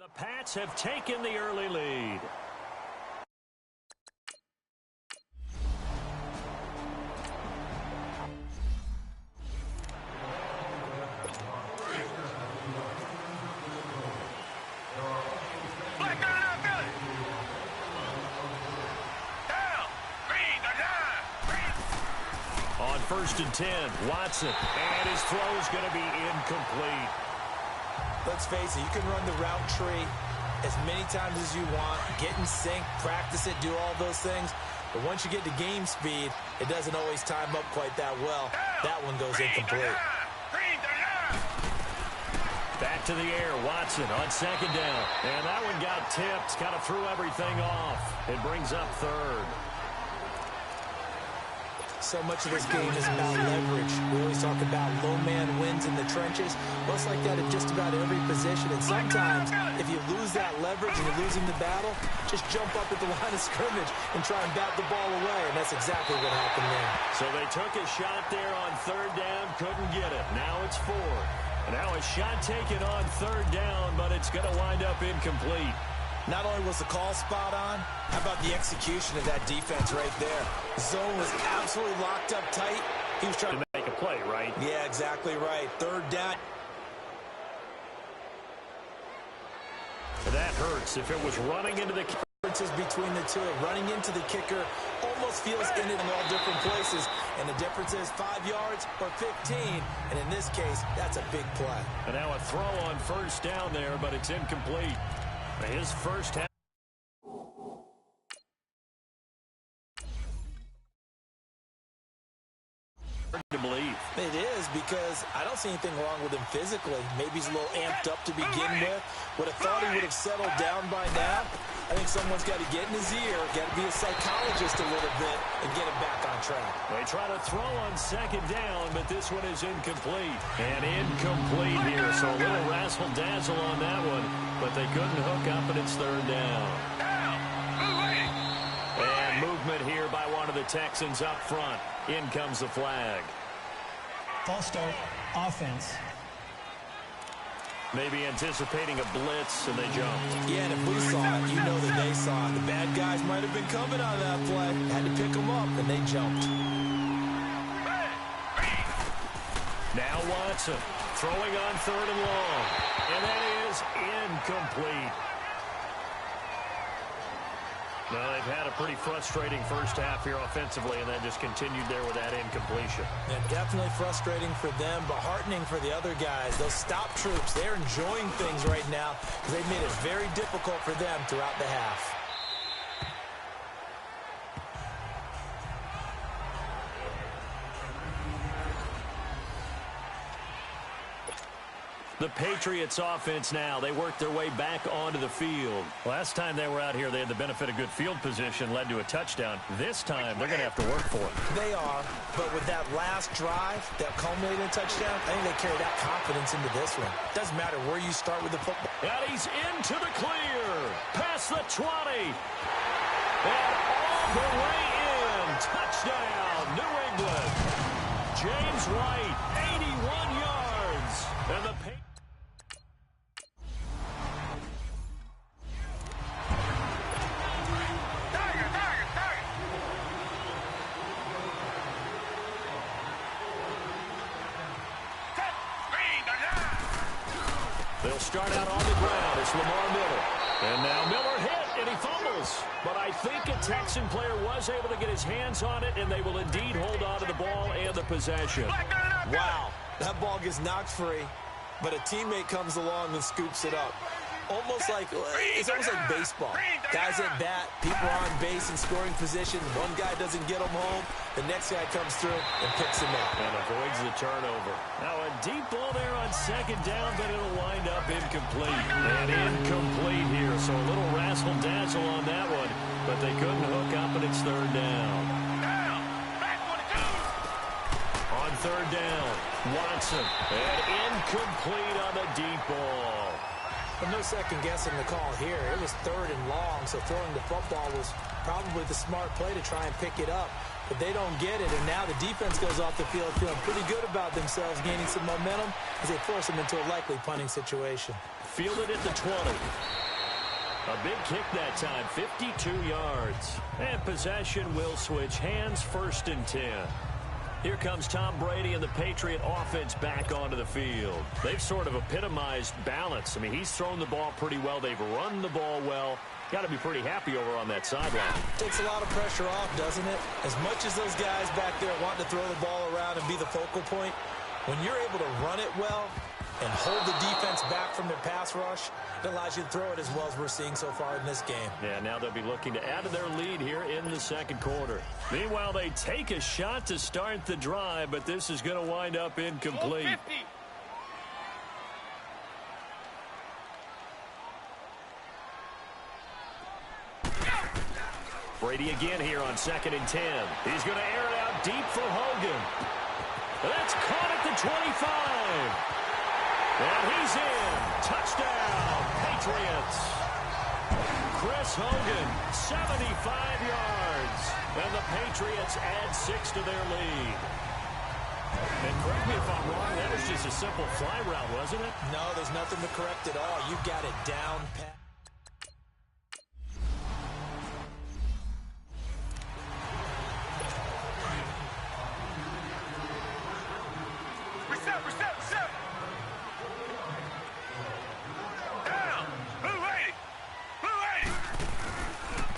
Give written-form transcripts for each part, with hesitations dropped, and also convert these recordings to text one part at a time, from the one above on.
The Pats have taken the early lead. On 1st and 10, Watson, and his throw is going to be incomplete. Let's face it, you can run the route tree as many times as you want, get in sync, practice it, do all those things. But once you get to game speed, it doesn't always time up quite that well. That one goes incomplete. Back to the air, Watson on 2nd down. And that one got tipped, kind of threw everything off. It brings up 3rd. So much of this game is about leverage. We always talk about low man wins in the trenches. Well, it's like that at just about every position. And sometimes, if you lose that leverage and you're losing the battle, just jump up at the line of scrimmage and try and bat the ball away. And that's exactly what happened there. So they took a shot there on 3rd down, couldn't get it. Now it's 4. And now a shot taken on 3rd down, but it's going to wind up incomplete. Not only was the call spot on, how about the execution of that defense right there? Zone was absolutely locked up tight. He was trying to make a play, right? Yeah, exactly right. 3rd down. That hurts. If it was running into the differences between the two, running into the kicker almost feels in it in all different places. And the difference is 5 yards or 15. And in this case, that's a big play. And now a throw on 1st down there, but it's incomplete. His first half. To believe. It is, because I don't see anything wrong with him physically. Maybe he's a little amped up to begin with. Would have thought he would have settled down by now. I think someone's got to get in his ear, got to be a psychologist a little bit, and get him back on track. They try to throw on 2nd down, but this one is incomplete. And incomplete here, so a little razzle-dazzle on that one, but they couldn't hook up, and it's 3rd down. And movement here by one of the Texans up front. In comes the flag. False start, offense. Maybe anticipating a blitz, and they jumped. Yeah, and if we saw it, you know that they saw it. The bad guys might have been coming on that play. Had to pick them up, and they jumped. Now Watson throwing on 3rd and long. And that is incomplete. Well, they've had a pretty frustrating first half here offensively, and then just continued there with that incompletion. And definitely frustrating for them, but heartening for the other guys. Those stop troops, they're enjoying things right now because they've made it very difficult for them throughout the half. The Patriots offense now. They work their way back onto the field. Last time they were out here, they had the benefit of good field position, led to a touchdown. This time, they're going to have to work for it. They are, but with that last drive that culminated in a touchdown, I think they carry that confidence into this one. Doesn't matter where you start with the football. And he's into the clear. Past the 20. And all the way in. Touchdown, New England. James White, 81 yards. And the Patriots. They'll start out on the ground. It's Lamar Miller. And now Miller hit, and he fumbles. But I think a Texan player was able to get his hands on it, and they will indeed hold on to the ball and the possession. Wow, that ball gets knocked free, but a teammate comes along and scoops it up. It's almost like baseball. Guys at bat, people are on base in scoring position. One guy doesn't get them home. The next guy comes through and picks him up. And avoids the turnover. Now a deep ball there on 2nd down, but it'll wind up incomplete. And incomplete here, so a little razzle-dazzle on that one. But they couldn't hook up, and it's 3rd down. On 3rd down, Watson. And incomplete on the deep ball. No second guessing the call here. It was 3rd and long, so throwing the football was probably the smart play to try and pick it up. but they don't get it, and now the defense goes off the field feeling pretty good about themselves, gaining some momentum as they force them into a likely punting situation. Fielded at the 20. A big kick that time, 52 yards. And possession will switch hands, 1st and 10. Here comes Tom Brady and the Patriot offense back onto the field. They've sort of epitomized balance. I mean, he's thrown the ball pretty well. They've run the ball well. Got to be pretty happy over on that sideline. Takes a lot of pressure off, doesn't it? As much as those guys back there want to throw the ball around and be the focal point, when you're able to run it well and hold the defense back from their pass rush, it allows you to throw it as well as we're seeing so far in this game. Yeah, now they'll be looking to add to their lead here in the 2nd quarter. Meanwhile, they take a shot to start the drive, but this is going to wind up incomplete. Brady again here on 2nd and 10. He's going to air it out deep for Hogan. That's caught at the 25. And he's in. Touchdown, Patriots. Chris Hogan, 75 yards. And the Patriots add 6 to their lead. And correct me if I'm wrong, that was just a simple fly route, wasn't it? No, there's nothing to correct at all. You got it down pat.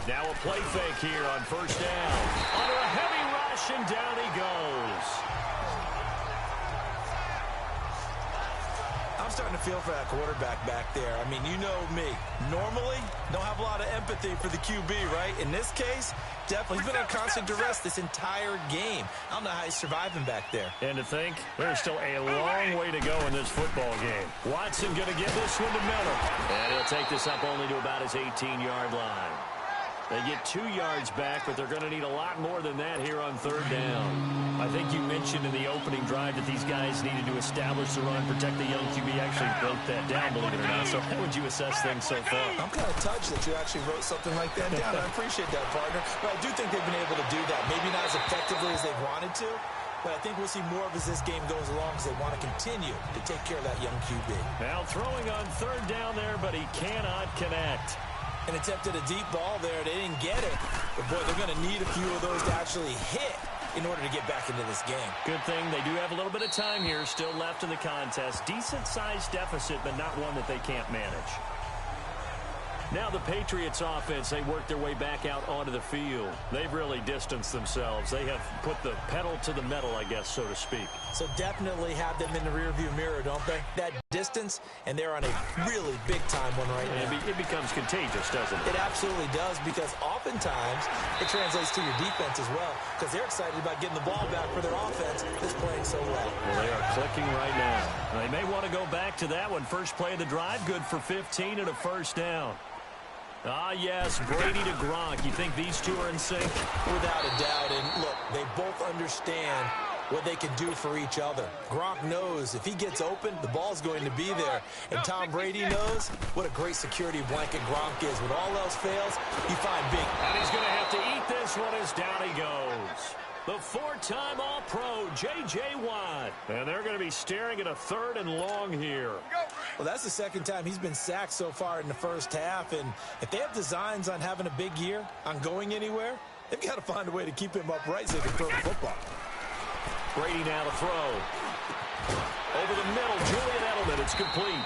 Now a play fake here on 1st down. Under a heavy rush, and down he goes. I'm starting to feel for that quarterback back there. I mean, you know me. Normally, don't have a lot of empathy for the QB, right? In this case, definitely. He's been on constant duress this entire game. I don't know how he's surviving back there. And to think, there's still a long way to go in this football game. Watson going to get this one to Miller. And he'll take this up only to about his 18-yard line. They get 2 yards back, but they're going to need a lot more than that here on 3rd down. I think you mentioned in the opening drive that these guys needed to establish the run, protect the young QB. Actually broke that down, believe it or not. So how would you assess things so far? I'm kind of touched that you actually wrote something like that down. I appreciate that, partner. But I do think they've been able to do that. Maybe not as effectively as they wanted to, but I think we'll see more of as this game goes along because they want to continue to take care of that young QB. Now throwing on 3rd down there, but he cannot connect. And attempted a deep ball there. They didn't get it. But, boy, they're going to need a few of those to actually hit in order to get back into this game. Good thing they do have a little bit of time here still left in the contest. Decent-sized deficit, but not one that they can't manage. Now the Patriots offense, they work their way back out onto the field. They've really distanced themselves. They have put the pedal to the metal, I guess, so to speak. So definitely have them in the rearview mirror, don't they? That distance, and they're on a really big-time one right now. It becomes contagious, doesn't it? It absolutely does, because oftentimes it translates to your defense as well, because they're excited about getting the ball back for their offense that's playing so well. Well, they are clicking right now. They may want to go back to that one. First play of the drive, good for 15 and a 1st down. Ah, yes, Brady to Gronk. You think these two are in sync? Without a doubt. And look, they both understand what they can do for each other. Gronk knows if he gets open, the ball's going to be there. And Tom Brady knows what a great security blanket Gronk is. When all else fails, you find big. And he's going to have to eat this one as down he goes. The 4-time All-Pro, J.J. Watt. And they're going to be staring at a 3rd and long here. Well, that's the 2nd time he's been sacked so far in the 1st half. And if they have designs on having a big year, on going anywhere, they've got to find a way to keep him upright so they can throw the football. Brady now to throw. Over the middle, Julian Edelman. It's complete.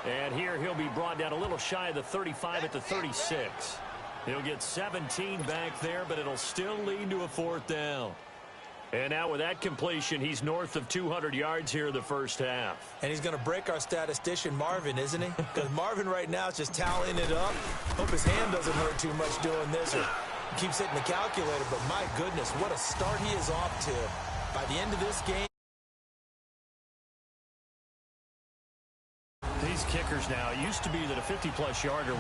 And here he'll be brought down a little shy of the 35 at the 36. He'll get 17 back there, but it'll still lead to a 4th down. And now with that completion, he's north of 200 yards here in the 1st half. And he's going to break our statistician, Marvin, isn't he? Because Marvin right now is just tallying it up. Hope his hand doesn't hurt too much doing this or keeps hitting the calculator. But my goodness, what a start he is off to. By the end of this game. These kickers now, it used to be that a 50-plus yarder